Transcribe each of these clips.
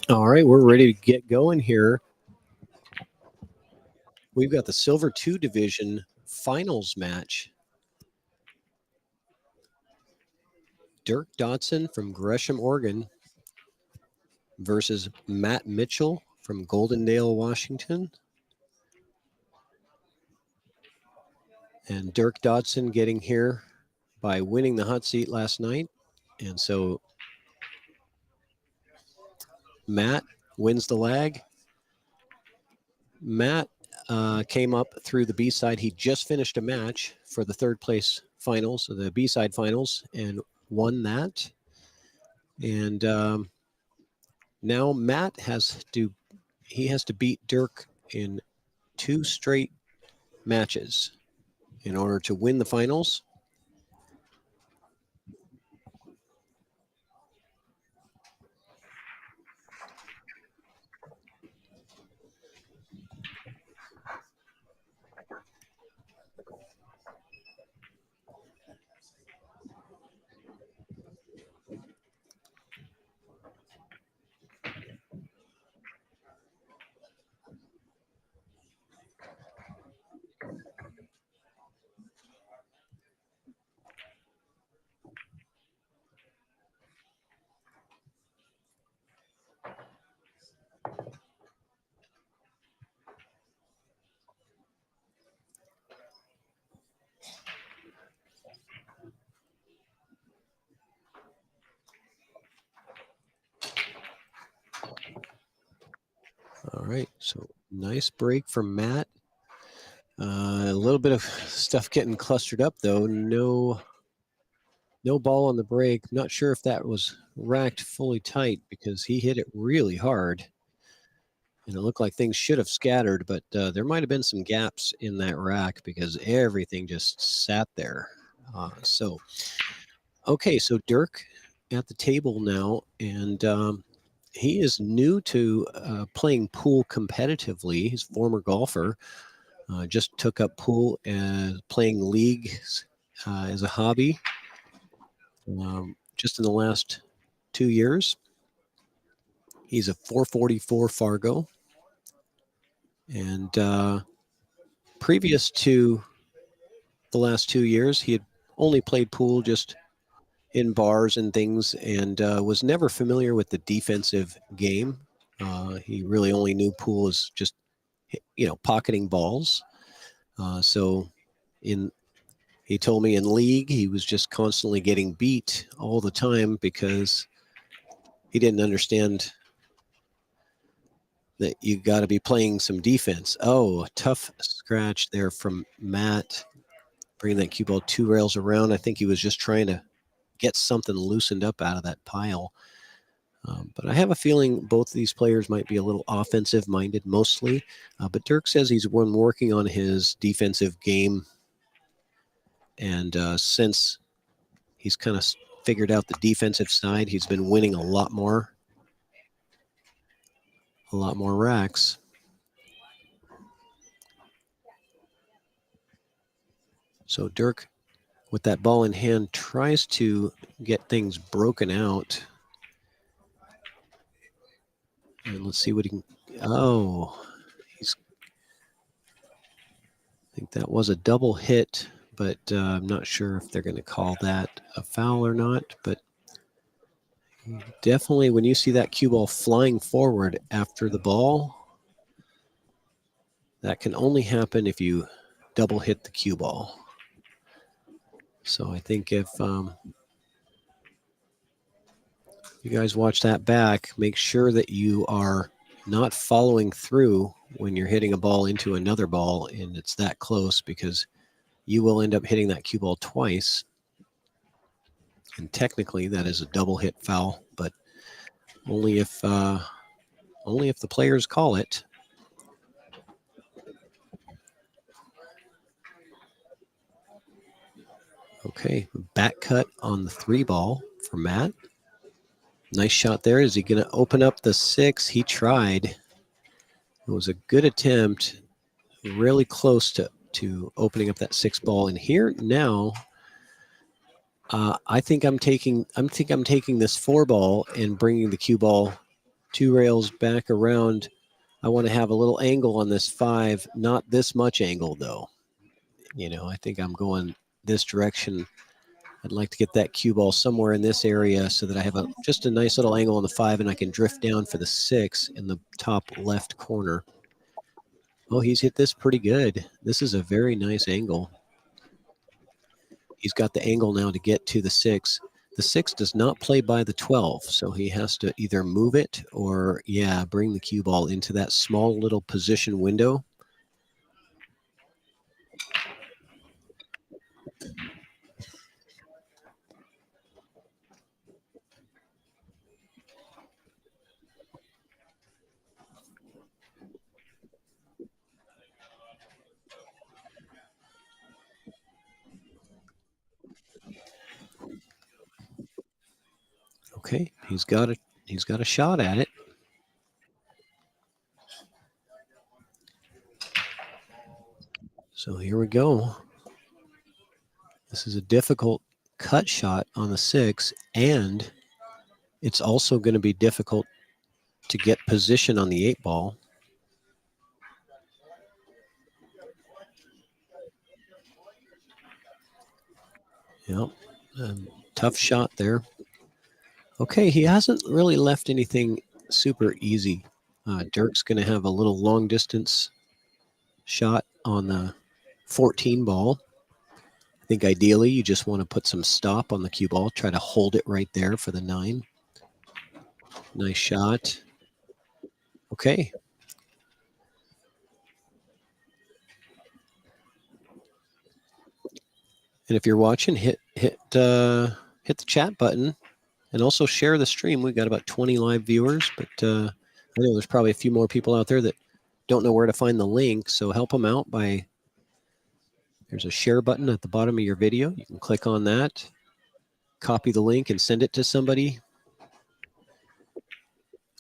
All right, we're ready to get going here. We've got the Silver 2 Division finals match. DIRK DODSON from Gresham, Oregon versus Matt Mitchell from Goldendale, Washington. And DIRK DODSON getting here by winning the hot seat last night. And so Matt wins the lag. Matt came up through the B-side. He just finished a match for the third place finals, the B-side finals, and won that. And now Matt has to beat DIRK in 2 straight matches in order to win the finals. All right, so nice break from Matt. A little bit of stuff getting clustered up, though. No ball on the break. Not sure if that was racked fully tight because he hit it really hard. And it looked like things should have scattered, but there might have been some gaps in that rack because everything just sat there. Okay, so DIRK at the table now, and he is new to playing pool competitively. He's a former golfer. Just took up pool and playing leagues as a hobby just in the last 2 years. He's a 444 Fargo. And previous to the last 2 years, he had only played pool just in bars and things and was never familiar with the defensive game. He really only knew pool as just, pocketing balls. He told me in league, he was just constantly getting beat all the time because he didn't understand that you got to be playing some defense. Oh, a tough scratch there from Matt, bringing that cue ball 2 rails around. I think he was just trying to get something loosened up out of that pile. But I have a feeling both of these players might be a little offensive-minded mostly. But DIRK says he's been working on his defensive game. And since he's kind of figured out the defensive side, he's been winning a lot more racks. So DIRK, with that ball in hand, tries to get things broken out. And let's see what he can. Oh, I think that was a double hit, but I'm not sure if they're going to call that a foul or not. But definitely, when you see that cue ball flying forward after the ball, that can only happen if you double hit the cue ball. So I think if you guys watch that back, make sure that you are not following through when you're hitting a ball into another ball and it's that close, because you will end up hitting that cue ball twice. And technically that is a double hit foul, but only if the players call it. Okay, back cut on the 3 ball for Matt. Nice shot there. Is he going to open up the 6? He tried. It was a good attempt, really close to opening up that 6 ball. And here now, I think I'm taking this 4 ball and bringing the cue ball 2 rails back around. I want to have a little angle on this 5, not this much angle though. You know, I think I'm going this direction. I'd like to get that cue ball somewhere in this area so that I have just a nice little angle on the 5 and I can drift down for the 6 in the top left corner. Oh, he's hit this pretty good. This is a very nice angle. He's got the angle now to get to the 6. The 6 does not play by the 12, so he has to either move it or, yeah, bring the cue ball into that small little position window. Okay, he's got a shot at it. So here we go. This is a difficult cut shot on the 6, and it's also going to be difficult to get position on the 8 ball. Yep, tough shot there. Okay, he hasn't really left anything super easy. DIRK's going to have a little long distance shot on the 14 ball. I think ideally you just want to put some stop on the cue ball, try to hold it right there for the 9. Nice shot. Okay. And if you're watching, hit the chat button and also share the stream. We've got about 20 live viewers, but I know there's probably a few more people out there that don't know where to find the link. So help them out by, there's a share button at the bottom of your video. You can click on that, copy the link and send it to somebody.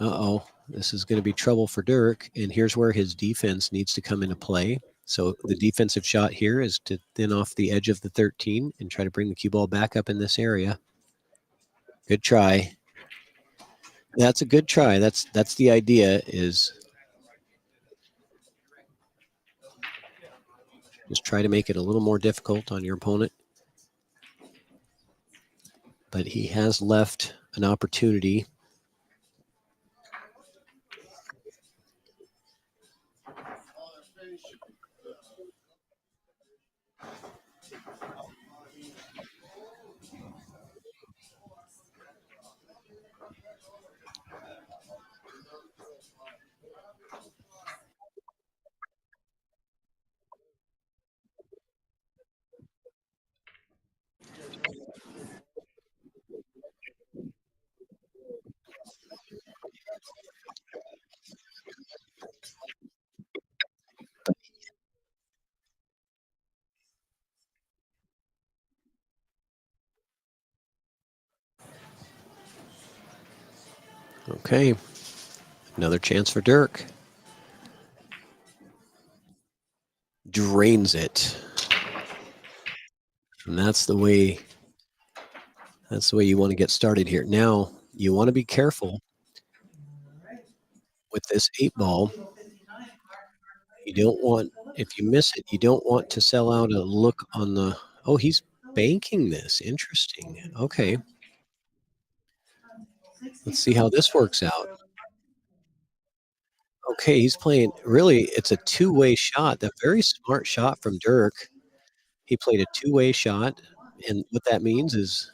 Uh-oh, this is going to be trouble for DIRK. And here's where his defense needs to come into play. So the defensive shot here is to thin off the edge of the 13 and try to bring the cue ball back up in this area. Good try. That's a good try. That's the idea, is just try to make it a little more difficult on your opponent. But he has left an opportunity. Okay, another chance for DIRK. Drains it. And that's the way you want to get started here. Now, you want to be careful with this 8 ball. You don't want, if you miss it, you don't want to sell out a look on the, oh, he's banking this. Interesting. Okay. Let's see how this works out. Okay, he's playing, really, it's a two-way shot. A very smart shot from DIRK. He played a two-way shot, and what that means is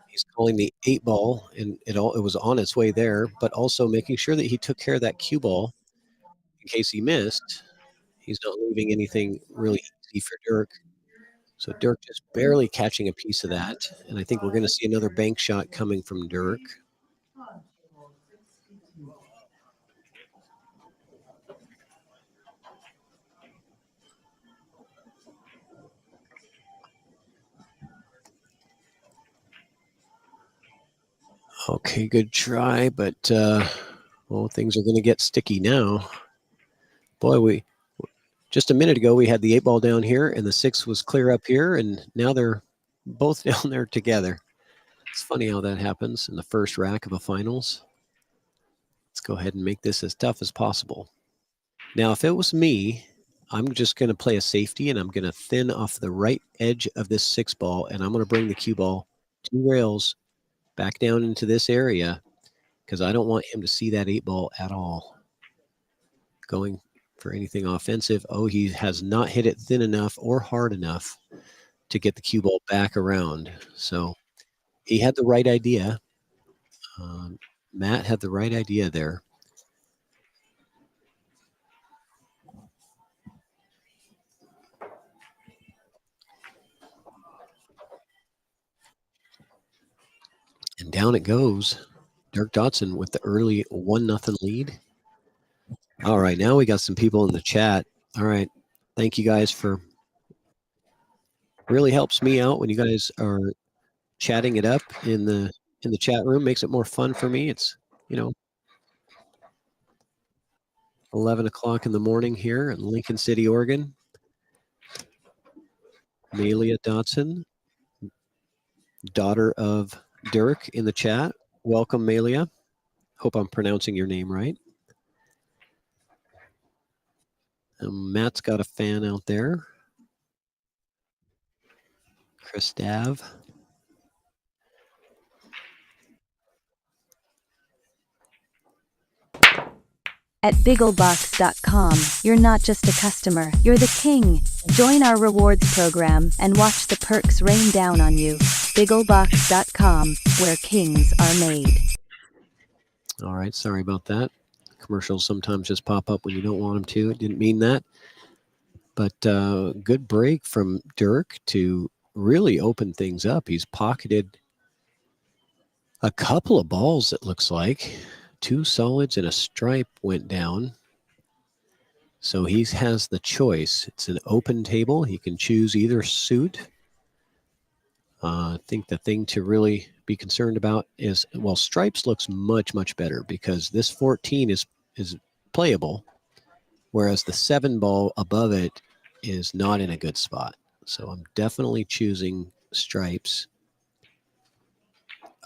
he's calling the 8 ball, and it was on its way there, but also making sure that he took care of that cue ball in case he missed. He's not leaving anything really easy for DIRK. So DIRK just barely catching a piece of that, and I think we're going to see another bank shot coming from DIRK. Okay, good try, but well, things are going to get sticky now. Boy, just a minute ago we had the 8 ball down here and the 6 was clear up here, and now they're both down there together. It's funny how that happens in the first rack of a finals. Let's go ahead and make this as tough as possible. Now, if it was me, I'm just going to play a safety, and I'm going to thin off the right edge of this 6 ball, and I'm going to bring the cue ball 2 rails back down into this area because I don't want him to see that 8 ball at all. Going for anything offensive. Oh, he has not hit it thin enough or hard enough to get the cue ball back around. So he had the right idea. Matt had the right idea there. And down it goes. DIRK DODSON with the early 1-0 lead. All right, now we got some people in the chat. All right, thank you guys for really helps me out when you guys are chatting it up in the chat room. Makes it more fun for me. It's 11 o'clock in the morning here in Lincoln City, Oregon. Malia Dotson, daughter of DIRK, in the chat. Welcome, Malia. Hope I'm pronouncing your name right. Matt's got a fan out there. Chris Dav. At BiggleBox.com, you're not just a customer, you're the king. Join our rewards program and watch the perks rain down on you. BiggleBox.com, where kings are made. All right, sorry about that. Commercials sometimes just pop up when you don't want them to. It didn't mean that. But good break from DIRK to really open things up. He's pocketed a couple of balls, it looks like. 2 solids and a stripe went down. So he has the choice. It's an open table. He can choose either suit. I think the thing to really be concerned about is, well, stripes looks much, much better because this 14 is playable, whereas the 7 ball above it is not in a good spot. So I'm definitely choosing stripes.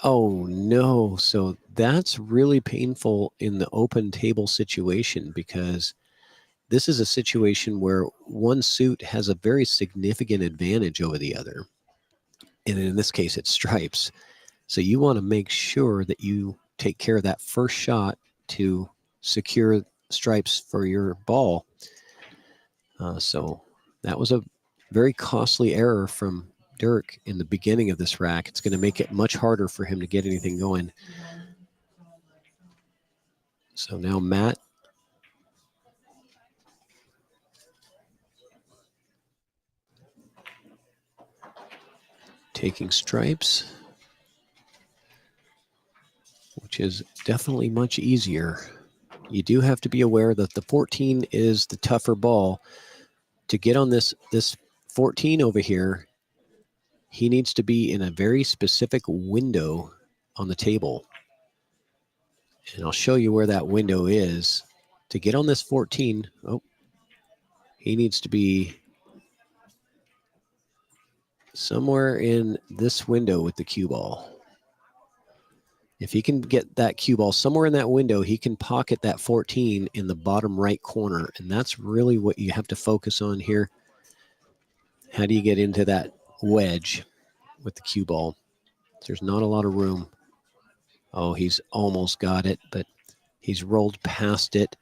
Oh, no. So that's really painful in the open table situation because this is a situation where one suit has a very significant advantage over the other. And in this case, it's stripes. So you want to make sure that you take care of that first shot to secure stripes for your ball. So that was a very costly error from DIRK in the beginning of this rack. It's going to make it much harder for him to get anything going. So now Matt taking stripes, which is definitely much easier. You do have to be aware that the 14 is the tougher ball. To get on this 14 over here, he needs to be in a very specific window on the table. And I'll show you where that window is. To get on this 14, he needs to be somewhere in this window with the cue ball. If he can get that cue ball somewhere in that window, he can pocket that 14 in the bottom right corner. And that's really what you have to focus on here. How do you get into that wedge with the cue ball? There's not a lot of room. Oh, he's almost got it, but he's rolled past it,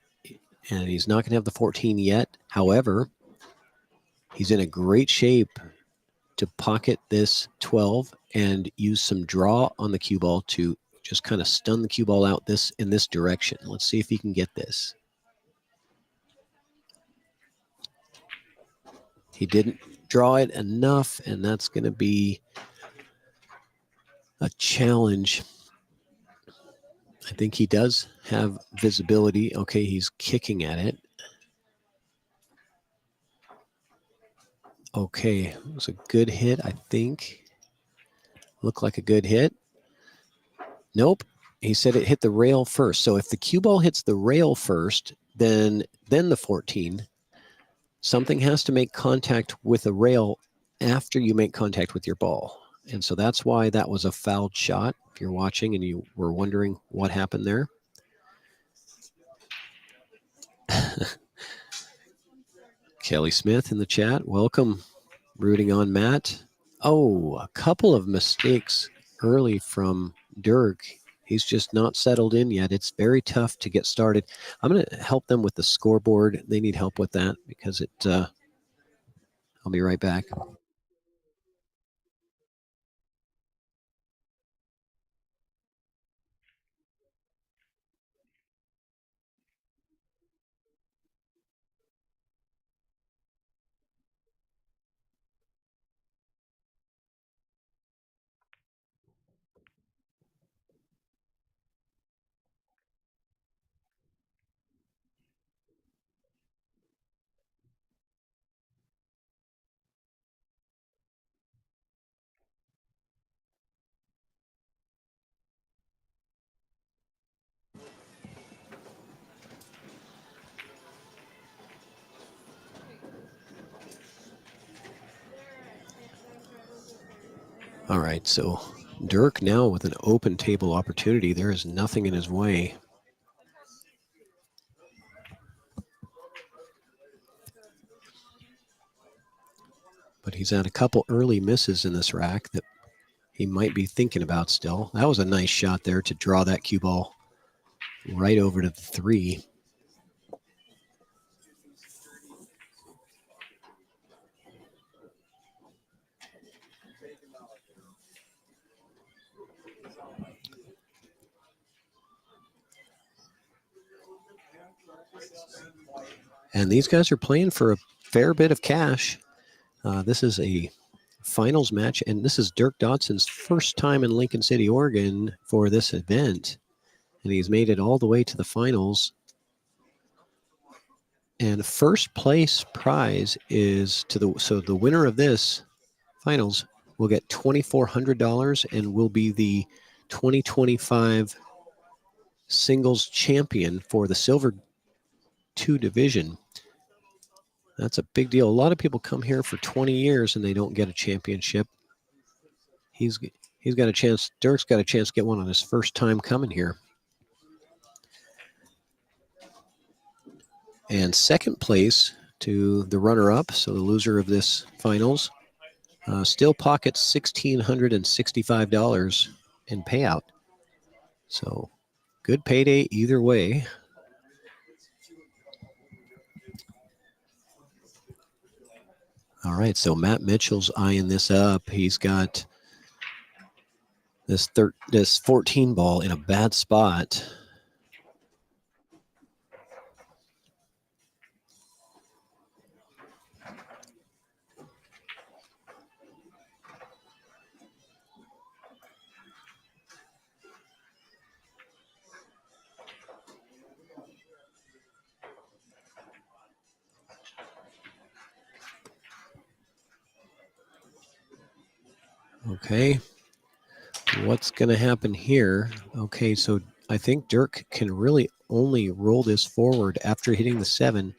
and he's not going to have the 14 yet. However, he's in a great shape to pocket this 12 and use some draw on the cue ball to just kind of stun the cue ball out in this direction. Let's see if he can get this. He didn't draw it enough, and that's going to be a challenge. I think he does have visibility. Okay, he's kicking at it. Okay, it was a good hit, I think. Looked like a good hit. Nope. He said it hit the rail first. So if the cue ball hits the rail first, then the 14, something has to make contact with a rail after you make contact with your ball. And so that's why that was a fouled shot. If you're watching and you were wondering what happened there. Kelly Smith in the chat. Welcome. Rooting on Matt. Oh, a couple of mistakes early from DIRK. He's just not settled in yet. It's very tough to get started. I'm going to help them with the scoreboard. They need help with that because it. I'll be right back. All right, so DIRK now with an open table opportunity. There is nothing in his way. But he's had a couple early misses in this rack that he might be thinking about still. That was a nice shot there to draw that cue ball right over to the 3. And these guys are playing for a fair bit of cash. This is a finals match, and this is DIRK Dodson's first time in Lincoln City, Oregon for this event. And he's made it all the way to the finals. And first place prize is so the winner of this finals will get $2,400 and will be the 2025 singles champion for the Silver 2 division. That's a big deal. A lot of people come here for 20 years and they don't get a championship. He's got a chance. DIRK's got a chance to get one on his first time coming here. And second place to the runner-up, so the loser of this finals, still pockets $1,665 in payout. So good payday either way. All right, so Matt Mitchell's eyeing this up. He's got this 14 ball in a bad spot. Okay, what's going to happen here? Okay, so I think DIRK can really only roll this forward after hitting the 7.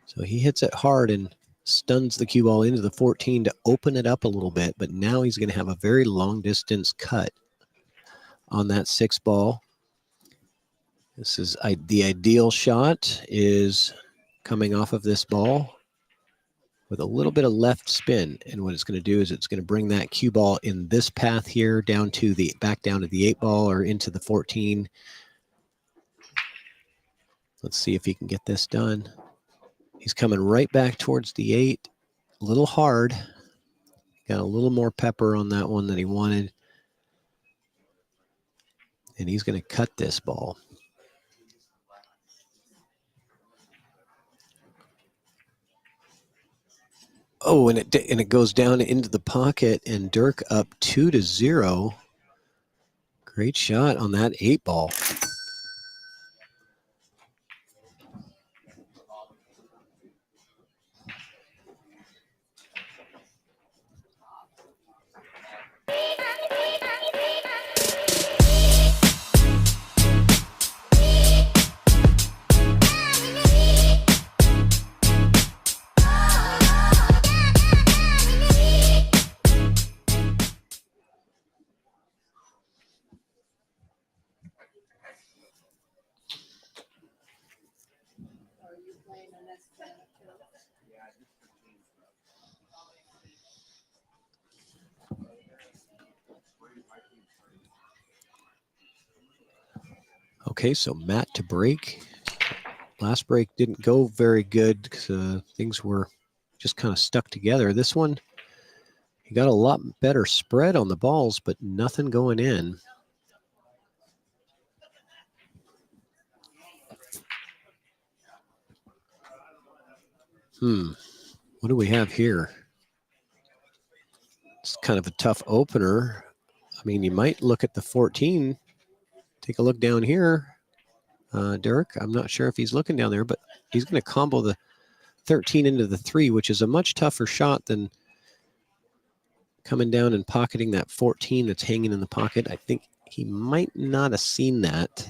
So he hits it hard and stuns the cue ball into the 14 to open it up a little bit, but now he's going to have a very long distance cut on that 6 ball. This is the ideal shot is coming off of this ball with a little bit of left spin. And what it's going to do is it's going to bring that cue ball in this path here back down to the 8 ball or into the 14. Let's see if he can get this done. He's coming right back towards the 8, a little hard. Got a little more pepper on that one than he wanted. And he's going to cut this ball. Oh, and it goes down into the pocket, and DIRK up 2-0. Great shot on that 8 ball. Okay, so Matt to break. Last break didn't go very good because things were just kind of stuck together. This one, he got a lot better spread on the balls, but nothing going in. What do we have here? It's kind of a tough opener. I mean, you might look at the 14. Take a look down here. DIRK, I'm not sure if he's looking down there, but he's going to combo the 13 into the 3, which is a much tougher shot than coming down and pocketing that 14 that's hanging in the pocket. I think he might not have seen that,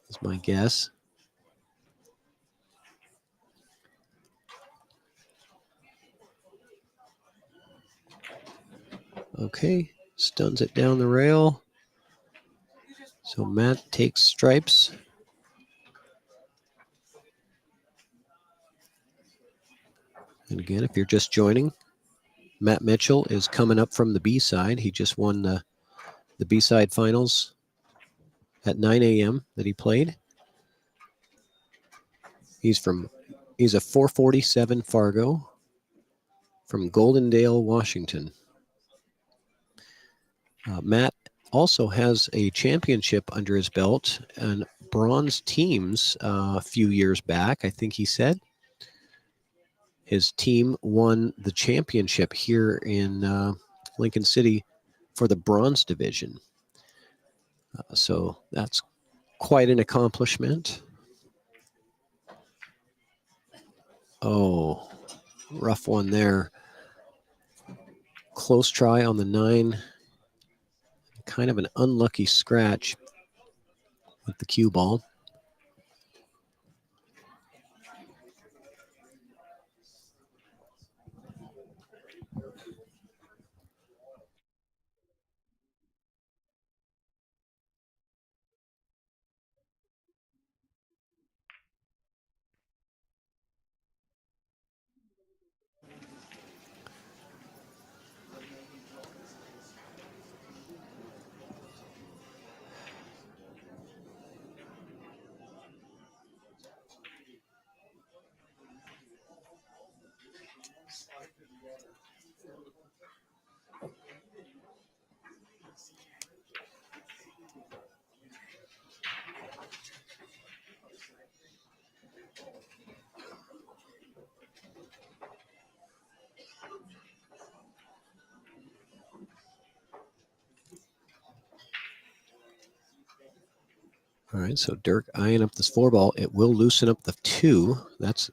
is my guess. Okay, stuns it down the rail. So Matt takes stripes. And again, if you're just joining, Matt Mitchell is coming up from the B side. He just won the B side finals at 9 a.m. that he played. He's a 447 Fargo from Goldendale, Washington. Matt also has a championship under his belt and bronze teams a few years back, I think he said. His team won the championship here in Lincoln City for the bronze division. So that's quite an accomplishment. Oh, rough one there. Close try on the 9. Kind of an unlucky scratch with the cue ball. All right, so DIRK eyeing up this 4 ball. It will loosen up the 2. That's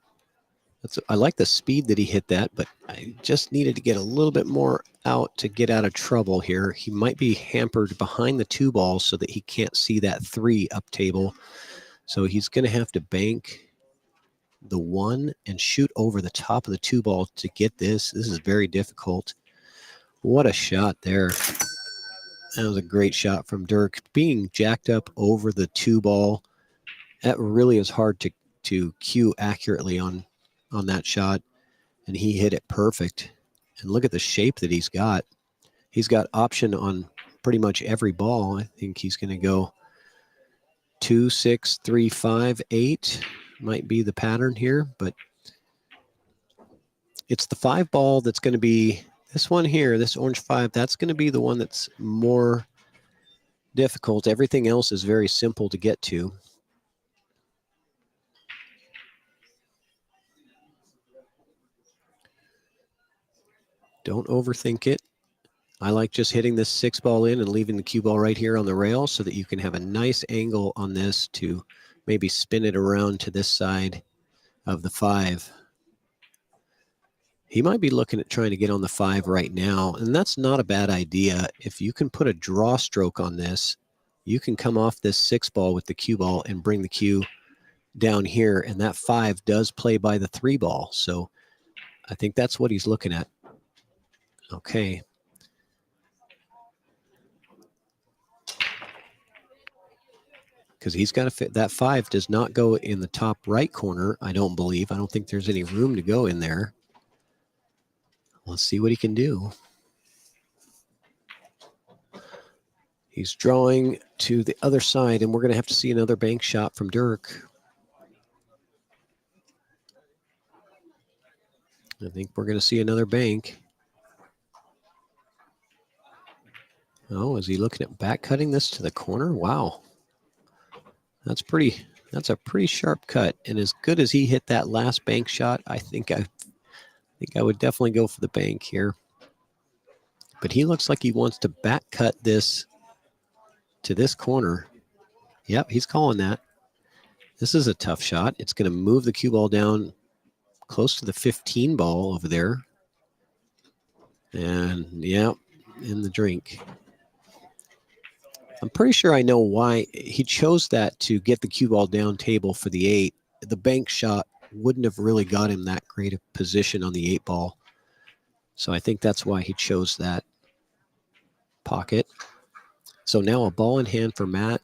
I like the speed that he hit that, but I just needed to get a little bit more out to get out of trouble here. He might be hampered behind the 2 ball so that he can't see that 3 up table. So he's going to have to bank the 1 and shoot over the top of the 2 ball to get this. This is very difficult. What a shot there. That was a great shot from DIRK. Being jacked up over the 2 ball, that really is hard to cue accurately on that shot, and he hit it perfect. And look at the shape that he's got. He's got option on pretty much every ball. I think he's going to go 2, 6, 3, 5, 8 might be the pattern here, but it's the 5 ball that's going to be this one here, this orange 5. That's going to be the one that's more difficult. Everything else is very simple to get to. Don't overthink it. I like just hitting this 6 ball in and leaving the cue ball right here on the rail so that you can have a nice angle on this to maybe spin it around to this side of the 5. He might be looking at trying to get on the 5 right now, and that's not a bad idea. If you can put a draw stroke on this, you can come off this 6 ball with the cue ball and bring the cue down here, and that 5 does play by the 3 ball. So I think that's what he's looking at. Okay. Because he's got to fit. That 5 does not go in the top right corner, I don't believe. I don't think there's any room to go in there. Let's see what he can do. He's drawing to the other side, and we're going to have to see another bank shot from DIRK. I think we're going to see another bank. Oh, is he looking at back cutting this to the corner? Wow. That's a pretty sharp cut. And as good as he hit that last bank shot, I think I would definitely go for the bank here. But he looks like he wants to back cut this to this corner. Yep, he's calling that. This is a tough shot. It's going to move the cue ball down close to the 15 ball over there. And yeah, in the drink. I'm pretty sure I know why he chose that, to get the cue ball down table for the 8. The bank shot wouldn't have really got him that great a position on the 8 ball. So I think that's why he chose that pocket. So now a ball in hand for Matt.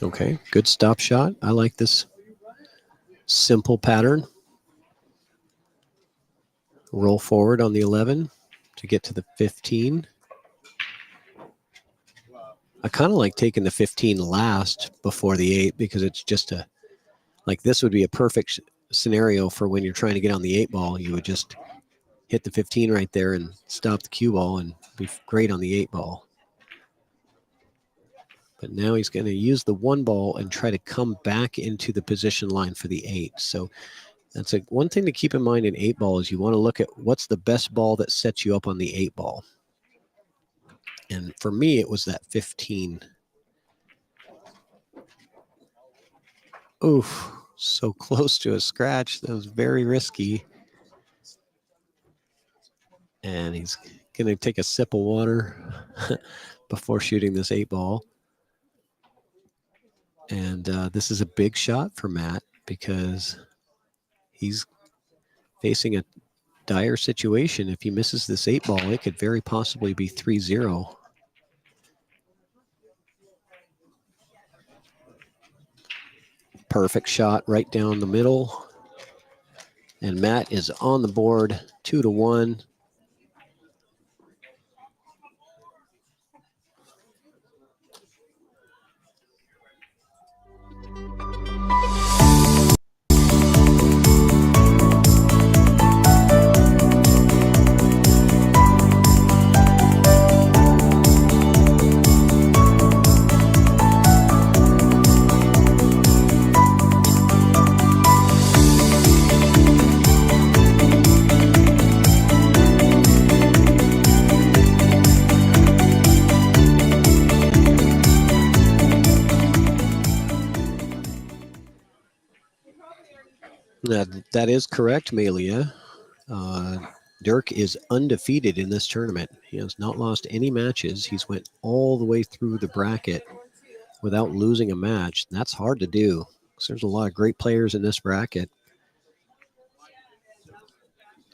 Okay, good stop shot. I like this simple pattern. Roll forward on the 11 to get to the 15. I kind of like taking the 15 last before the 8, because it's just like this would be a perfect scenario for when you're trying to get on the 8 ball. You would just hit the 15 right there and stop the cue ball and be great on the 8 ball. But now he's going to use the 1 ball and try to come back into the position line for the 8. So that's one thing to keep in mind in 8 ball is you want to look at what's the best ball that sets you up on the 8 ball. And for me, it was that 15. Oof, so close to a scratch. That was very risky. And he's going to take a sip of water before shooting this 8 ball. And this is a big shot for Matt, because he's facing a dire situation. If he misses this 8 ball, it could very possibly be 3-0. Perfect shot right down the middle. And Matt is on the board, 2-1. That is correct, Malia. DIRK is undefeated in this tournament. He has not lost any matches. He's went all the way through the bracket without losing a match. That's hard to do, because there's a lot of great players in this bracket.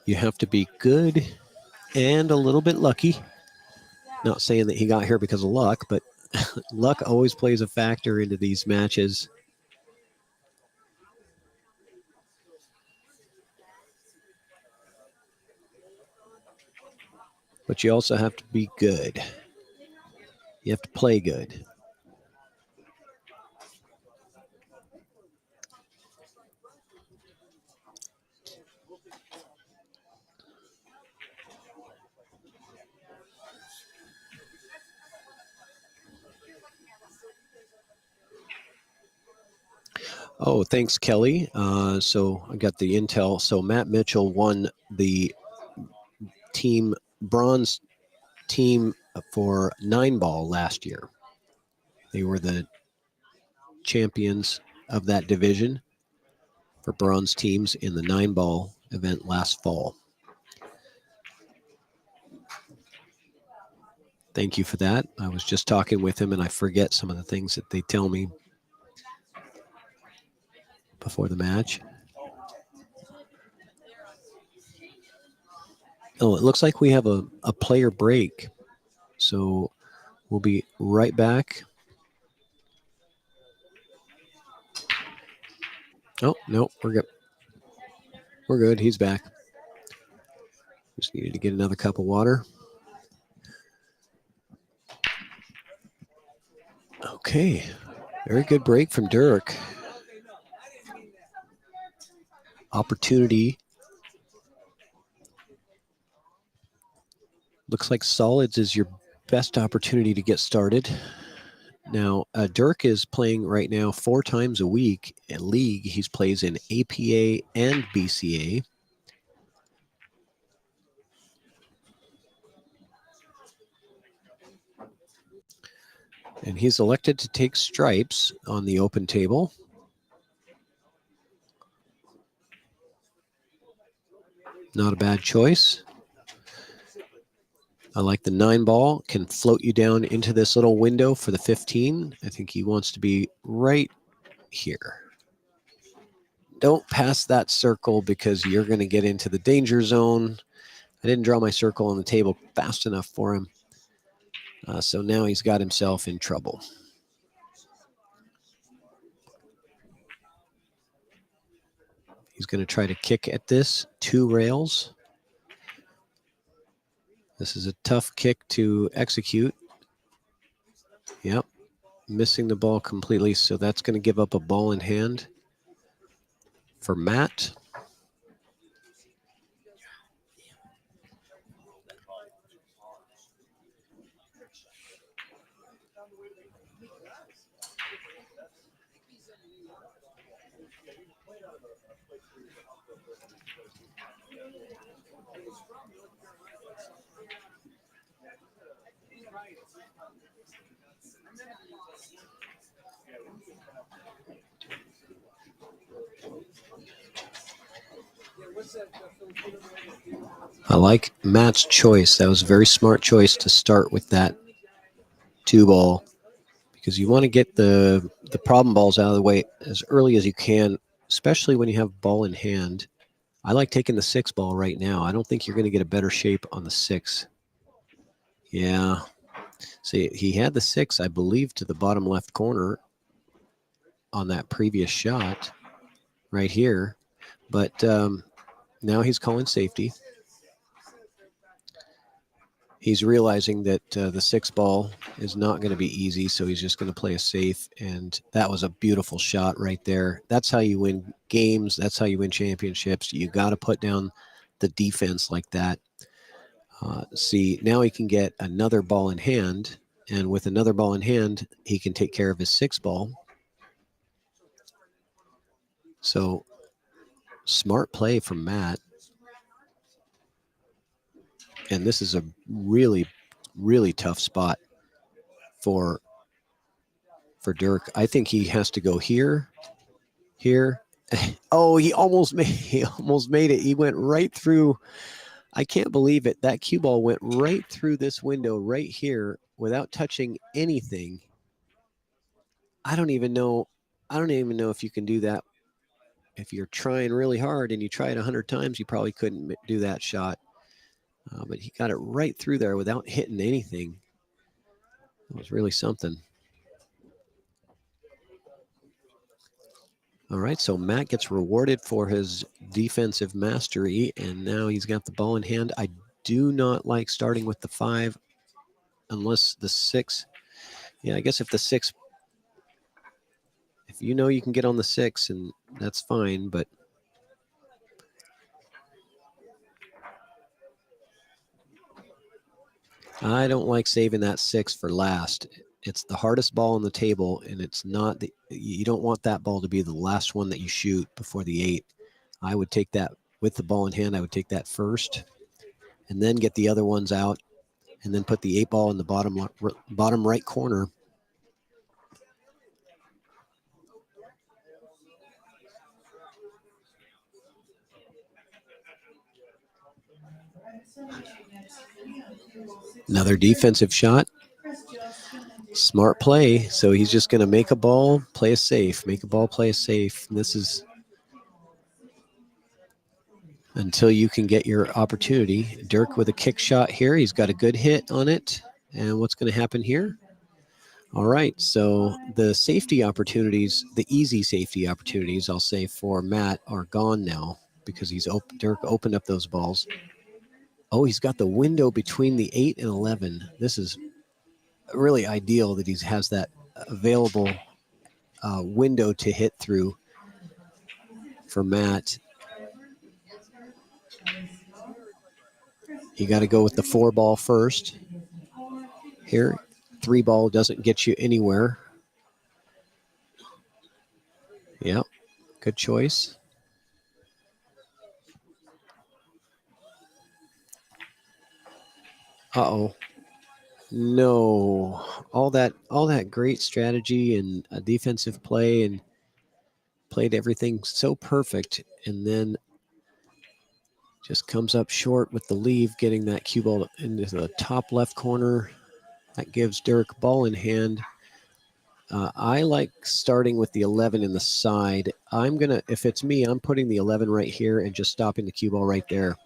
You have to be good and a little bit lucky. Not saying that he got here because of luck, but luck always plays a factor into these matches. But you also have to be good. You have to play good. Oh, thanks, Kelly. So I got the intel. So Matt Mitchell won the team bronze team for 9-ball last year. They were the champions of that division for bronze teams in the 9-ball event last fall. Thank you for that. I was just talking with him, and I forget some of the things that they tell me before the match. Oh, it looks like we have a player break. So we'll be right back. Oh, no, we're good. We're good. He's back. Just needed to get another cup of water. Okay. Very good break from DIRK. Opportunity. Looks like solids is your best opportunity to get started. Now, DIRK is playing right now 4 times a week in league. He plays in APA and BCA. And he's elected to take stripes on the open table. Not a bad choice. I like the 9 ball, can float you down into this little window for the 15. I think he wants to be right here. Don't pass that circle because you're going to get into the danger zone. I didn't draw my circle on the table fast enough for him. So now he's got himself in trouble. He's going to try to kick at this 2 rails. This is a tough kick to execute. Yep, missing the ball completely. So that's going to give up a ball in hand for Matt. I like Matt's choice. That was a very smart choice to start with that 2 ball because you want to get the problem balls out of the way as early as you can, especially when you have ball in hand. I like taking the 6 ball right now. I don't think you're going to get a better shape on the 6. Yeah. See, he had the 6, I believe, to the bottom left corner on that previous shot right here. But now he's calling safety. He's realizing that the 6 ball is not going to be easy, so he's just going to play a safe. And that was a beautiful shot right there. That's how you win games. That's how you win championships. You got to put down the defense like that. See, now he can get another ball in hand. And with another ball in hand, he can take care of his 6 ball. So smart play from Matt. And this is a really, really tough spot for DIRK. I think he has to go here. Oh, he almost made it. He went right through. I can't believe it. That cue ball went right through this window right here without touching anything. I don't even know if you can do that. If you're trying really hard and you try it 100 times, you probably couldn't do that shot. But he got it right through there without hitting anything. It was really something. All right, so Matt gets rewarded for his defensive mastery, and now he's got the ball in hand. I do not like starting with the 5 unless the 6. Yeah, I guess if the 6, if you know you can get on the 6, and that's fine, but I don't like saving that 6 for last. It's the hardest ball on the table, and it's not you don't want that ball to be the last one that you shoot before the 8. I would take that with the ball in hand. I would take that first, and then get the other ones out, and then put the 8 ball in the bottom right corner. Another defensive shot. Smart play. So he's just going to make a ball, play it safe. Make a ball, play it safe. And this is until you can get your opportunity. DIRK with a kick shot here. He's got a good hit on it. And what's going to happen here? All right, so the safety opportunities, the easy safety opportunities, I'll say, for Matt are gone now because DIRK opened up those balls. Oh, he's got the window between the 8 and 11. This is really ideal that he has that available window to hit through for Matt. You got to go with the 4-ball first. Here, 3-ball doesn't get you anywhere. Yep, good choice. Uh-oh. No. All that great strategy and a defensive play and played everything so perfect, and then just comes up short with the leave, getting that cue ball into the top left corner. That gives DIRK ball in hand. I like starting with the 11 in the side. If it's me, I'm putting the 11 right here and just stopping the cue ball right there.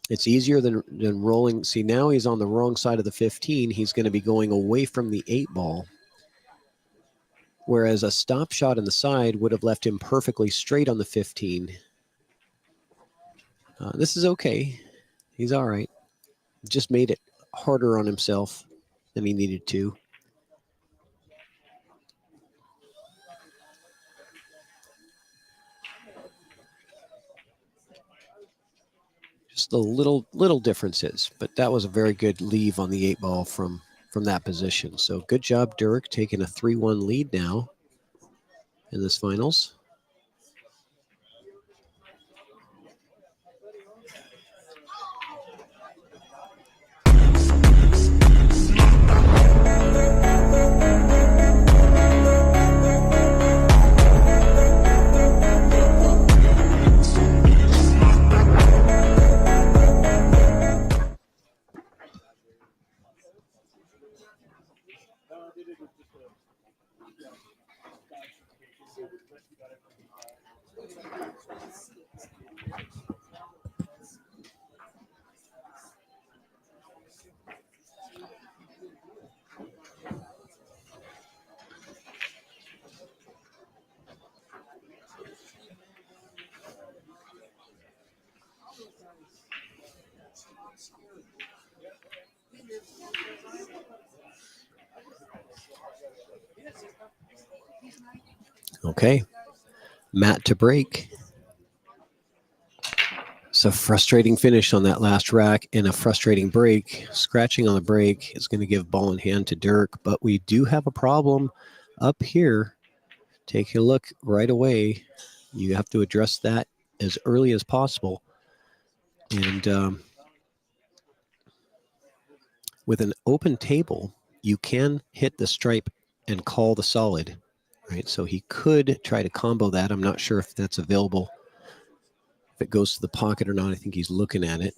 It's easier than rolling. See, now he's on the wrong side of the 15. He's going to be going away from the 8-ball. Whereas a stop shot in the side would have left him perfectly straight on the 15. This is okay. He's all right. Just made it harder on himself than he needed to. Just the little differences, but that was a very good leave on the 8-ball from that position. So good job, DIRK, taking a 3-1 lead now in this finals. Okay, Matt to break. It's a frustrating finish on that last rack and a frustrating break. Scratching on the break is going to give ball in hand to DIRK, but we do have a problem up here. Take a look right away. You have to address that as early as possible. And with an open table, you can hit the stripe and call the solid. Right, so he could try to combo that. I'm not sure if that's available, if it goes to the pocket or not. I think he's looking at it.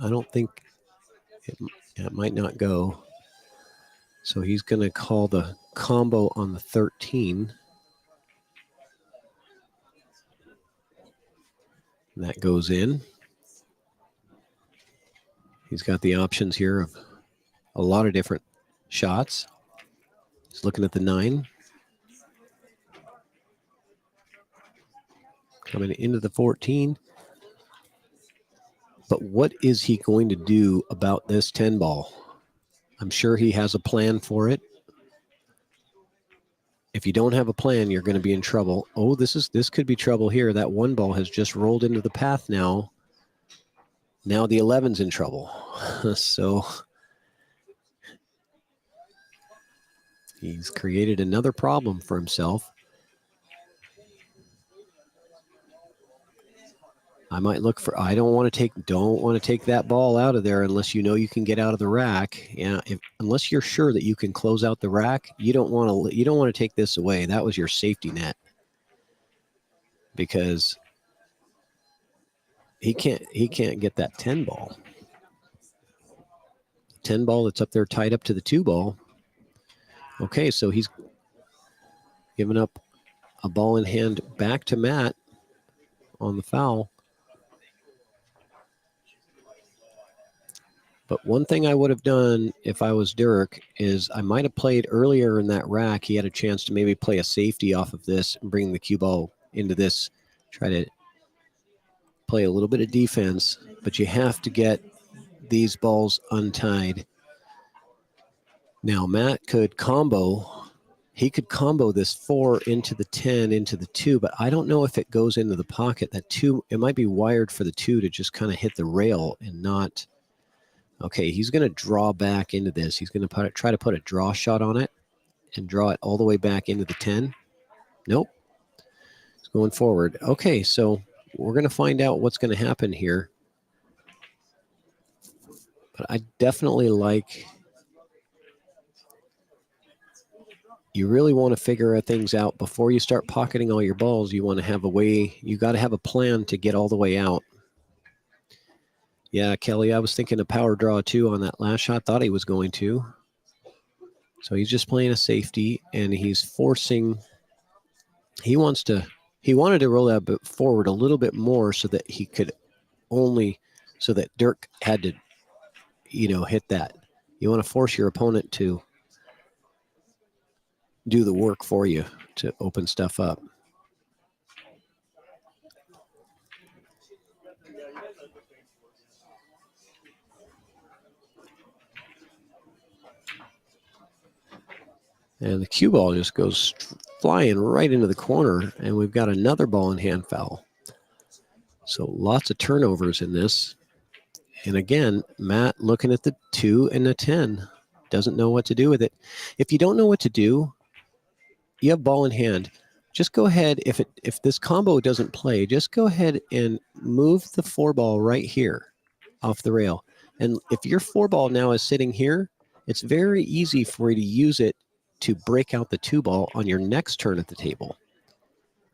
I don't think it might not go. So he's going to call the combo on the 13. And that goes in. He's got the options here of a lot of different shots. He's looking at the 9. Coming into the 14. But what is he going to do about this 10 ball? I'm sure he has a plan for it. If you don't have a plan, you're going to be in trouble. Oh, this could be trouble here. That 1 ball has just rolled into the path now. Now the 11's in trouble. So he's created another problem for himself. I might look for. I don't want to take that ball out of there unless you know you can get out of the rack. Yeah, unless you're sure that you can close out the rack, you don't want to take this away. That was your safety net. Because he can't get that 10 ball. 10 ball that's up there tied up to the 2 ball. Okay, so he's giving up a ball in hand back to Matt on the foul. But one thing I would have done if I was DIRK is I might have played earlier in that rack. He had a chance to maybe play a safety off of this and bring the cue ball into this, try to play a little bit of defense, but you have to get these balls untied. Now, Matt could combo. He could combo this 4 into the 10, into the 2, but I don't know if it goes into the pocket. That 2, it might be wired for the 2 to just kind of hit the rail and not. Okay, he's going to draw back into this. He's going to try to put a draw shot on it and draw it all the way back into the 10. Nope. It's going forward. Okay, so we're going to find out what's going to happen here. But I definitely like, you really want to figure things out before you start pocketing all your balls. You want to have a way, you got to have a plan to get all the way out. Yeah, Kelly, I was thinking a power draw too on that last shot. Thought he was going to. So he's just playing a safety, and he's forcing. He wanted to roll that forward a little bit more so that he could so that DIRK had to, hit that. You want to force your opponent to do the work for you to open stuff up. And the cue ball just goes flying right into the corner, and we've got another ball in hand foul. So lots of turnovers in this. And again, Matt looking at the 2 and the 10. Doesn't know what to do with it. If you don't know what to do, you have ball in hand. Just go ahead, if this combo doesn't play, just go ahead and move the 4 ball right here off the rail. And if your 4 ball now is sitting here, it's very easy for you to use it to break out the 2 ball on your next turn at the table,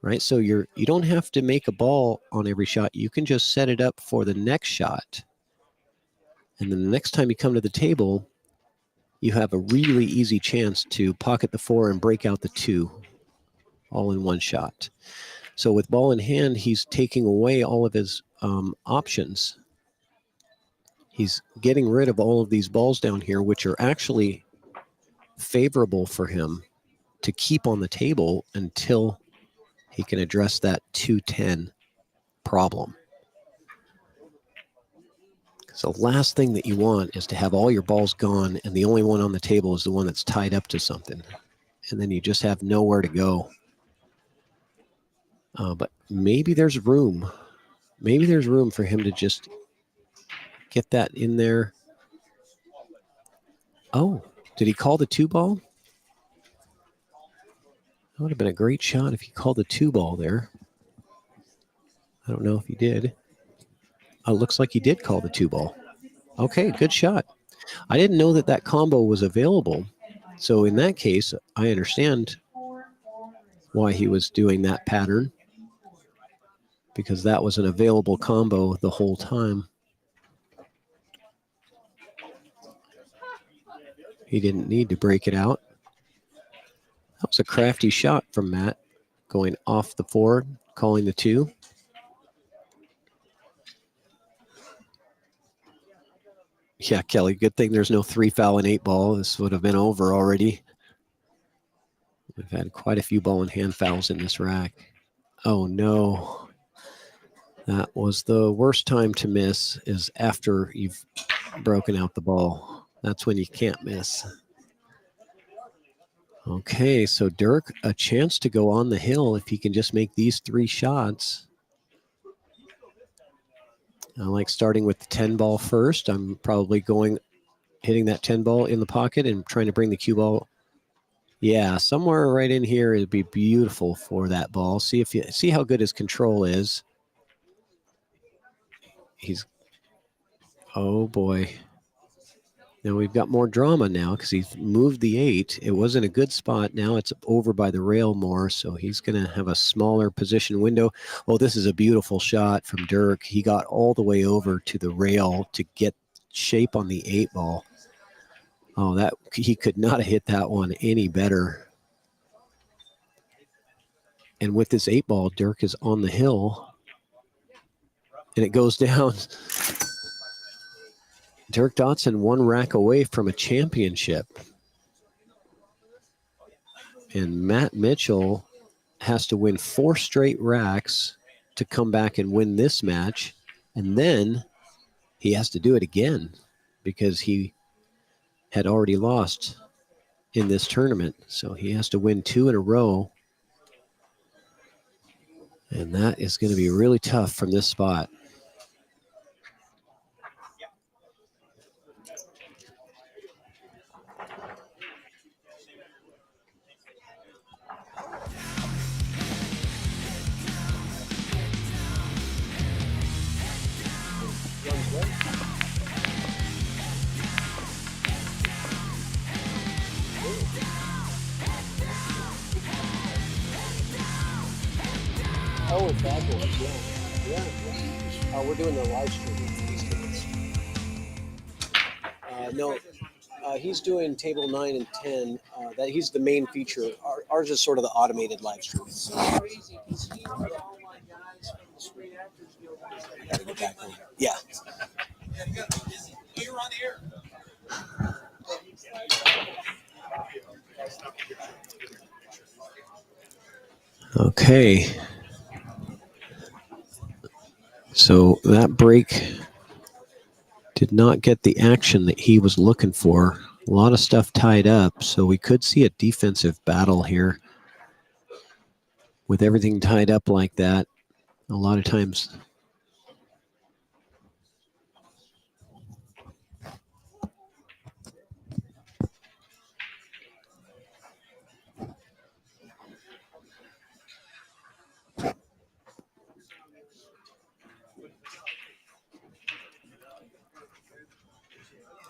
right? So you don't have to make a ball on every shot. You can just set it up for the next shot. And then the next time you come to the table, you have a really easy chance to pocket the 4 and break out the 2 all in one shot. So with ball in hand, he's taking away all of his options. He's getting rid of all of these balls down here, which are actually favorable for him to keep on the table until he can address that 2-10 problem. So the last thing that you want is to have all your balls gone and the only one on the table is the one that's tied up to something. And then you just have nowhere to go. But maybe there's room. Maybe there's room for him to just get that in there. Oh, did he call the 2 ball? That would have been a great shot if he called the 2 ball there. I don't know if he did. It looks like he did call the 2 ball. Okay, good shot. I didn't know that combo was available. So in that case, I understand why he was doing that pattern, because that was an available combo the whole time. He didn't need to break it out. That was a crafty shot from Matt, going off the 4, calling the 2. Yeah, Kelly, good thing there's no 3 foul and 8 ball. This would have been over already. We've had quite a few ball and hand fouls in this rack. Oh, no. That was the worst time to miss, is after you've broken out the ball. That's when you can't miss. Okay, so DIRK, a chance to go on the hill if he can just make these 3 shots. I like starting with the 10 ball first. I'm probably hitting that 10 ball in the pocket and trying to bring the cue ball. Yeah, somewhere right in here, it'd be beautiful for that ball. See how good his control is. Oh boy. Now we've got more drama now because he's moved the 8. It wasn't a good spot. Now it's over by the rail more, so he's going to have a smaller position window. Oh, this is a beautiful shot from DIRK. He got all the way over to the rail to get shape on the 8 ball. Oh, that he could not have hit that one any better. And with this 8 ball, DIRK is on the hill, and it goes down. DIRK DODSON 1 rack away from a championship. And Matt Mitchell has to win 4 straight racks to come back and win this match. And then he has to do it again because he had already lost in this tournament. So he has to win 2 in a row. And that is going to be really tough from this spot. Oh, fabulous, yeah. We're doing the live streaming for these tickets. No, he's doing table 9 and 10. That he's the main feature. Ours is sort of the automated live stream. Yeah. You're on the air. Okay. So that break did not get the action that he was looking for. A lot of stuff tied up, so we could see a defensive battle here. With everything tied up like that, a lot of times.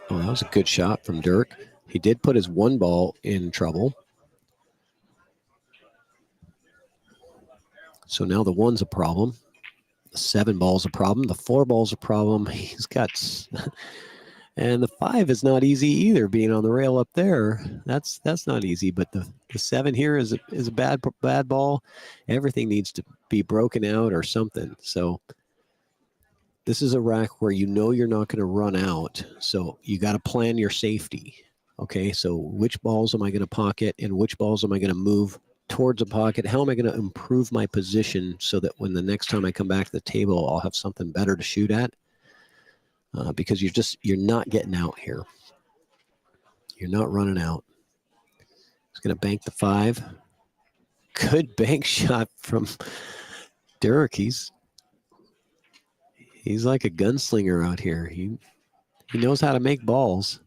Oh, that was a good shot from DIRK. He did put his 1 ball in trouble. So now the 1's a problem. The 7 ball's a problem. The 4 ball's a problem. He's got... And the 5 is not easy either, being on the rail up there. That's not easy, but the 7 here is a bad ball. Everything needs to be broken out or something. So this is a rack where you know you're not going to run out, so you got to plan your safety. Okay, so which balls am I going to pocket and which balls am I going to move towards a pocket? How am I going to improve my position so that when the next time I come back to the table, I'll have something better to shoot at? Because you're not getting out here. You're not running out. He's going to bank the 5. Good bank shot from DIRK. He's like a gunslinger out here. He knows how to make balls.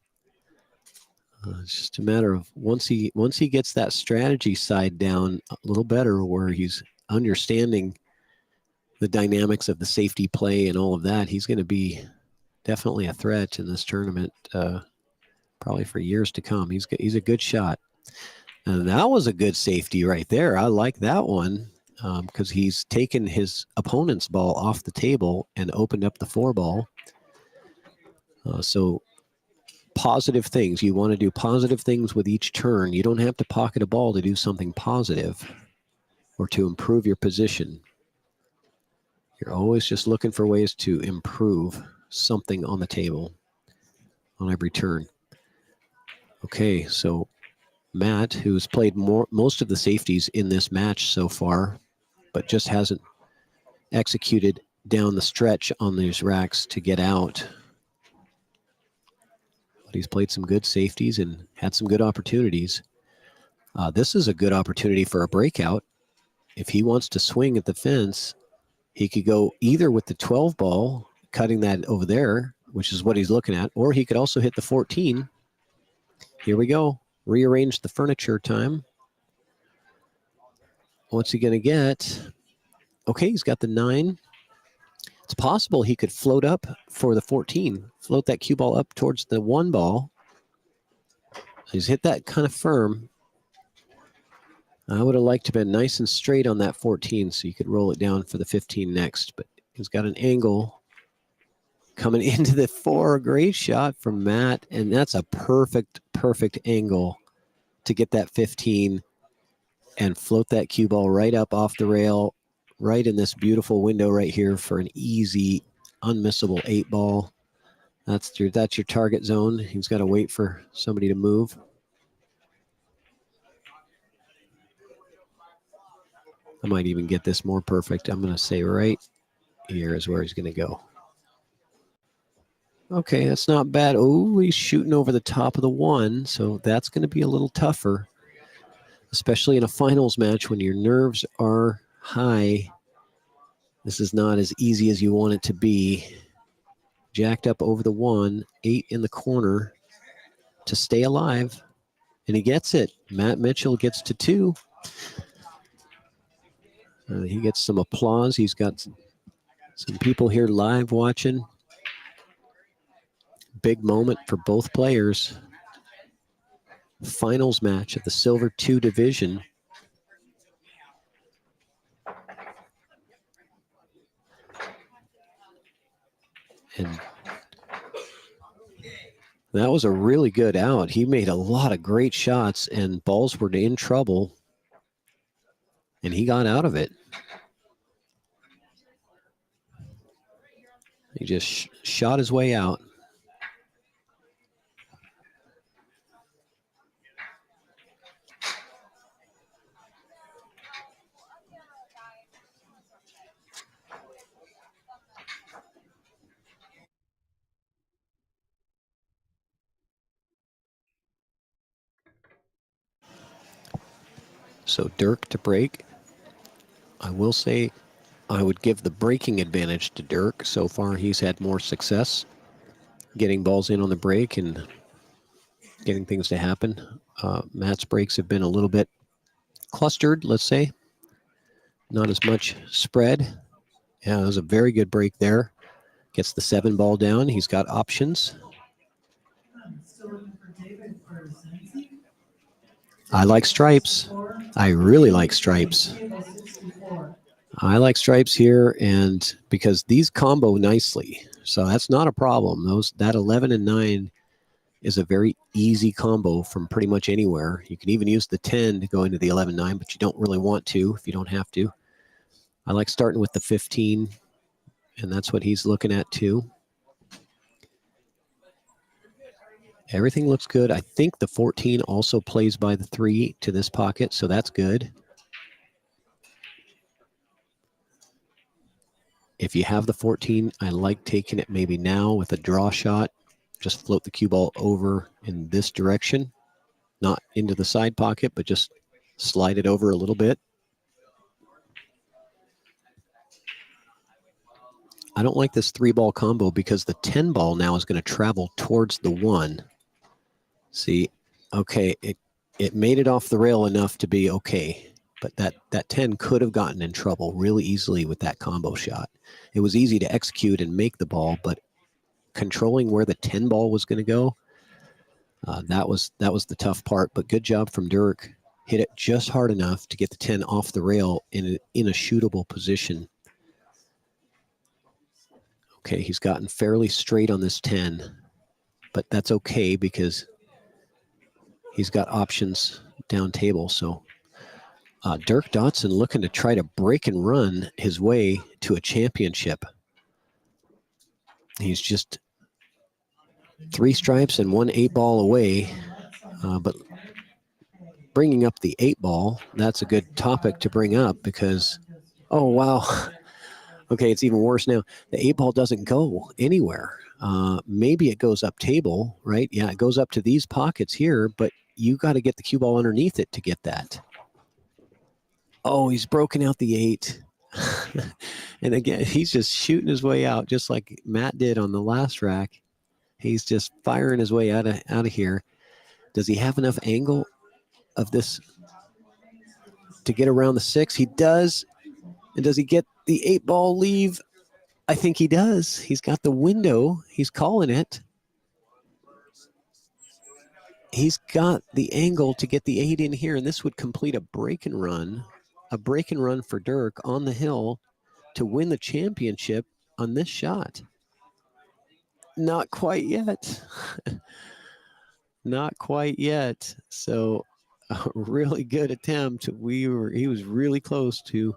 It's just a matter of once he gets that strategy side down a little better, where he's understanding the dynamics of the safety play and all of that, he's going to be definitely a threat in this tournament, probably for years to come. He's a good shot. And that was a good safety right there. I like that one. Because he's taken his opponent's ball off the table and opened up the 4 ball. So positive things. You want to do positive things with each turn. You don't have to pocket a ball to do something positive or to improve your position. You're always just looking for ways to improve something on the table on every turn. Okay, so Matt, who's played most of the safeties in this match so far, but just hasn't executed down the stretch on these racks to get out. But he's played some good safeties and had some good opportunities. This is a good opportunity for a breakout. If he wants to swing at the fence, he could go either with the 12 ball, cutting that over there, which is what he's looking at, or he could also hit the 14. Here we go. Rearrange the furniture time. What's he going to get? Okay, he's got the 9. It's possible he could float up for the 14. Float that cue ball up towards the 1 ball. He's hit that kind of firm. I would have liked to have been nice and straight on that 14 so you could roll it down for the 15 next, but he's got an angle coming into the 4. Great shot from Matt, and that's a perfect angle to get that 15 and float that cue ball right up off the rail, right in this beautiful window right here for an easy, unmissable 8 ball. That's your target zone. He's got to wait for somebody to move. I might even get this more perfect. I'm going to say right here is where he's going to go. Okay, that's not bad. Oh, he's shooting over the top of the 1, so that's going to be a little tougher, especially in a finals match when your nerves are high. This is not as easy as you want it to be. Jacked up over the 1, 8 in the corner to stay alive, and he gets it. Matt Mitchell gets to 2. He gets some applause. He's got some people here live watching. Big moment for both players. Finals match of the Silver 2 division. And that was a really good out. He made a lot of great shots, and balls were in trouble, and he got out of it. He just shot his way out. So DIRK to break. I will say I would give the breaking advantage to DIRK. So far, he's had more success getting balls in on the break and getting things to happen. Matt's breaks have been a little bit clustered, let's say. Not as much spread. Yeah, it was a very good break there. Gets the 7 ball down. He's got options. I like stripes. I really like stripes. I like stripes here, and because these combo nicely, so that's not a problem. That 11 and 9 is a very easy combo from pretty much anywhere. You can even use the 10 to go into the 11-9, but you don't really want to if you don't have to. I like starting with the 15, and that's what he's looking at too. Everything looks good. I think the 14 also plays by the 3 to this pocket, so that's good. If you have the 14, I like taking it maybe now with a draw shot. Just float the cue ball over in this direction, not into the side pocket, but just slide it over a little bit. I don't like this 3-ball combo because the 10 ball now is going to travel towards the 1. See, okay, it made it off the rail enough to be okay, but that 10 could have gotten in trouble really easily with that combo shot. It was easy to execute and make the ball, but controlling where the 10 ball was going to go, that was the tough part. But good job from DIRK. Hit it just hard enough to get the 10 off the rail in a shootable position. Okay, he's gotten fairly straight on this 10, but that's okay because he's got options down table. So DIRK DODSON looking to try to break and run his way to a championship. He's just 3 stripes and 1 8-ball away, but bringing up the 8-ball, that's a good topic to bring up because, oh, wow. Okay, it's even worse now. The 8-ball doesn't go anywhere. Maybe it goes up table, right? Yeah, it goes up to these pockets here, but you got to get the cue ball underneath it to get that. Oh, he's broken out the 8. And again, he's just shooting his way out, just like Matt did on the last rack. He's just firing his way out of here. Does he have enough angle of this to get around the 6? He does. And does he get the 8-ball leave? I think he does. He's got the window. He's calling it. he's got the angle to get the 8 in here, and this would complete a break and run for DIRK on the hill to win the championship on this shot. Not quite yet. Not quite yet. So a really good attempt. He was really close to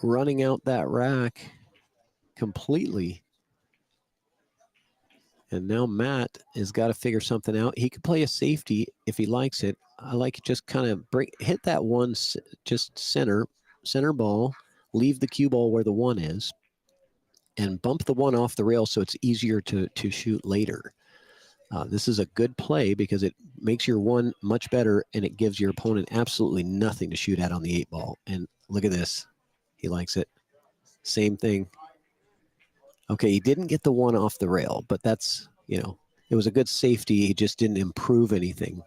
running out that rack completely. And now Matt has got to figure something out. He could play a safety if he likes it. I like just kind of hit that one, just center ball, leave the cue ball where the 1 is, and bump the 1 off the rail so it's easier to shoot later. This is a good play because it makes your 1 much better, and it gives your opponent absolutely nothing to shoot at on the 8 ball. And look at this. He likes it. Same thing. Okay, he didn't get the 1 off the rail, but that's, it was a good safety. He just didn't improve anything.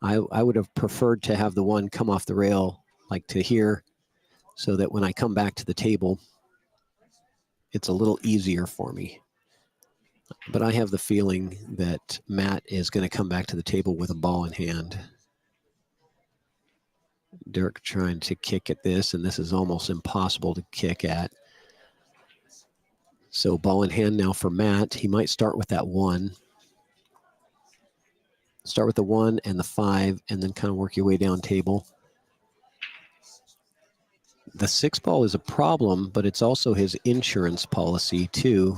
I would have preferred to have the 1 come off the rail like to here so that when I come back to the table, it's a little easier for me. But I have the feeling that Matt is going to come back to the table with a ball in hand. DIRK trying to kick at this, and this is almost impossible to kick at. So ball in hand now for Matt. He might start with that 1. Start with the 1 and the 5, and then kind of work your way down table. The 6 ball is a problem, but it's also his insurance policy too.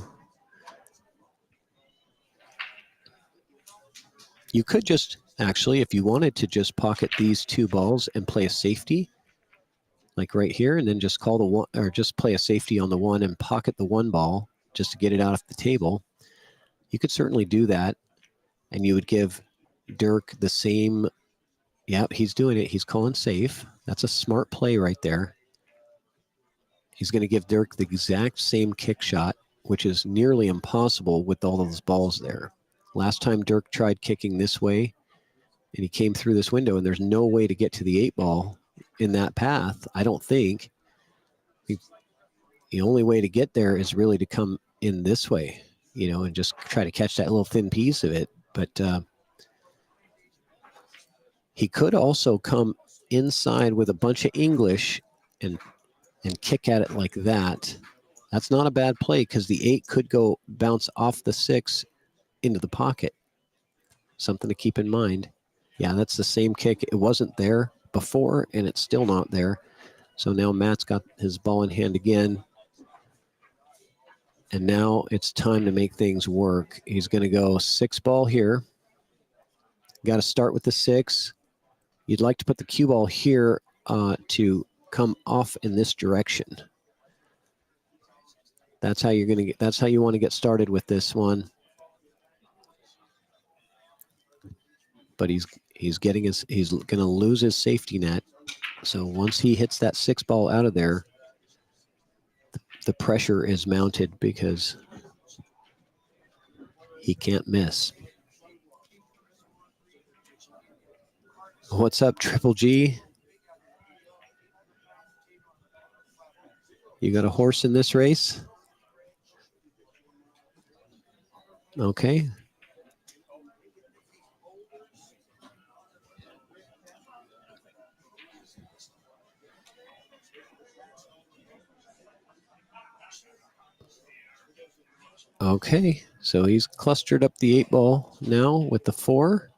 You could just, actually, if you wanted to just pocket these 2 balls and play a safety, like right here, and then just call the 1, or just play a safety on the 1 and pocket the 1 ball just to get it out of the table. You could certainly do that, and you would give DIRK the same. Yep, he's doing it. He's calling safe. That's a smart play right there. He's going to give DIRK the exact same kick shot, which is nearly impossible with all those balls there. Last time DIRK tried kicking this way, and he came through this window, and there's no way to get to the 8 ball in that path, I don't think. The only way to get there is really to come in this way, and just try to catch that little thin piece of it. But he could also come inside with a bunch of English and kick at it like that. That's not a bad play because the 8 could go bounce off the 6 into the pocket. Something to keep in mind. Yeah, that's the same kick. It wasn't there before, and it's still not there. So now Matt's got his ball in hand again. And now it's time to make things work. He's going to go 6 ball here. Got to start with the 6. You'd like to put the cue ball here to come off in this direction. That's how you're going to get. That's how you want to get started with this one. But he's going to lose his safety net. So once he hits that 6 ball out of there, the pressure is mounted because he can't miss. What's up, Triple G? You got a horse in this race? Okay. Okay, so he's clustered up the 8 ball now with the 4.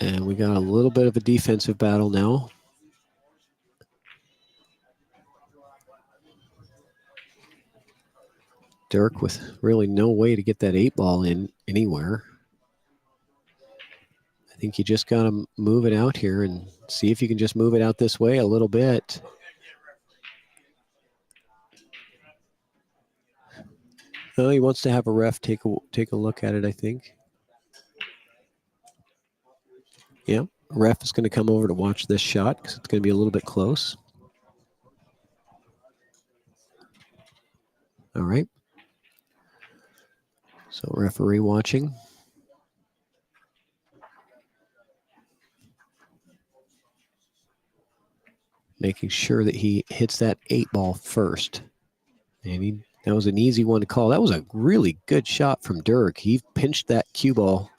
And we got a little bit of a defensive battle now. DIRK with really no way to get that 8 ball in anywhere. I think you just got to move it out here and see if you can just move it out this way a little bit. Oh, he wants to have a ref take a look at it, I think. Yeah, ref is going to come over to watch this shot because it's going to be a little bit close. All right. So referee watching. Making sure that he hits that 8 ball first. And That was an easy one to call. That was a really good shot from DIRK. He pinched that cue ball.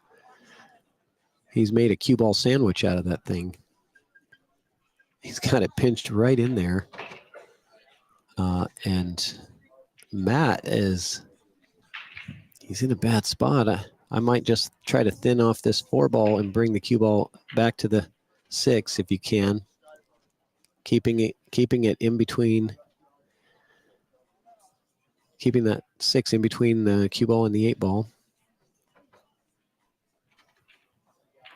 He's made a cue ball sandwich out of that thing. He's got it pinched right in there. And Matt he's in a bad spot. I might just try to thin off this 4-ball and bring the cue ball back to the 6 if you can. Keeping it in between, keeping that 6 in between the cue ball and the 8-ball.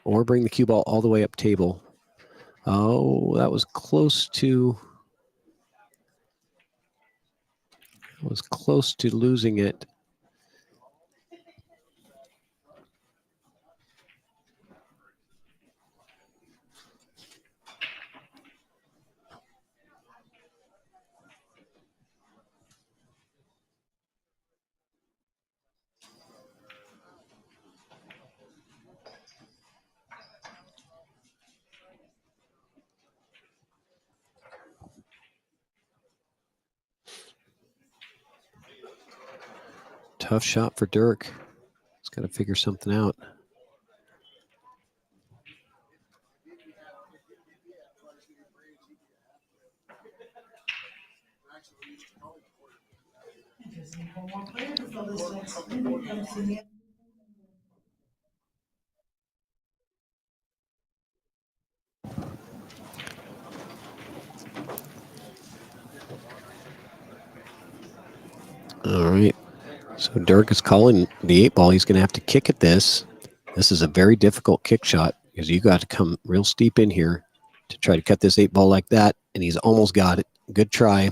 Or bring the cue ball all the way up table. Oh, that was close to losing it. Tough shot for DIRK. He's got to figure something out. All right. So DIRK is calling the 8-ball. He's going to have to kick at this. This is a very difficult kick shot because you got to come real steep in here to try to cut this 8-ball like that. And he's almost got it. Good try.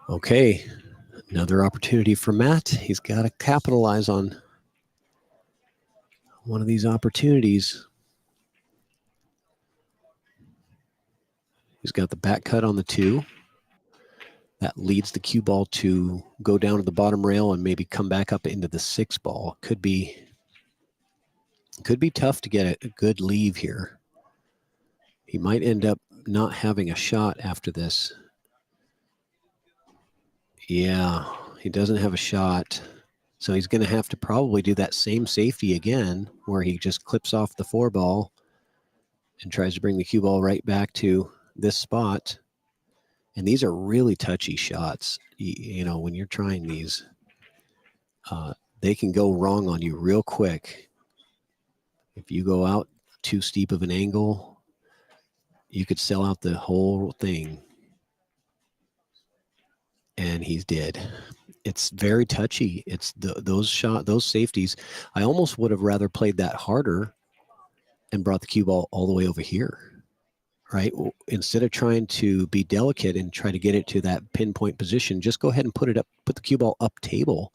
Okay. Another opportunity for Matt. He's got to capitalize on one of these opportunities. He's got the back cut on the 2. That leads the cue ball to go down to the bottom rail and maybe come back up into the 6-ball. Could be tough to get a good leave here. He might end up not having a shot after this. Yeah, he doesn't have a shot. So he's going to have to probably do that same safety again where he just clips off the 4-ball and tries to bring the cue ball right back to this spot. And these are really touchy shots. You know, when you're trying these, they can go wrong on you real quick. If you go out too steep of an angle, you could sell out the whole thing. And he's dead. It's very touchy. It's those safeties. I almost would have rather played that harder and brought the cue ball all the way over here. Right? Instead of trying to be delicate and try to get it to that pinpoint position, just go ahead and put the cue ball up table,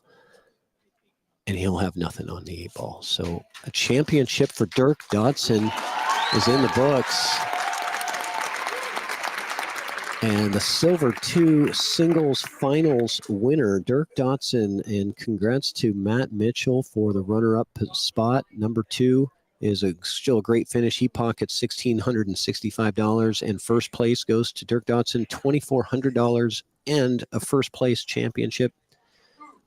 and he'll have nothing on the 8-ball. So a championship for DIRK DODSON is in the books. And the Silver 2 singles finals winner, DIRK DODSON, and congrats to Matt Mitchell for the runner-up spot. Number 2 is still a great finish. He pockets $1,665, and first place goes to DIRK DODSON, $2,400, and a first place championship.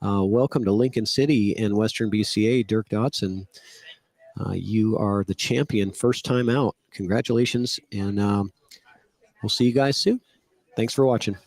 Welcome to Lincoln City and Western BCA, DIRK DODSON. You are the champion first time out. Congratulations, and we'll see you guys soon. Thanks for watching.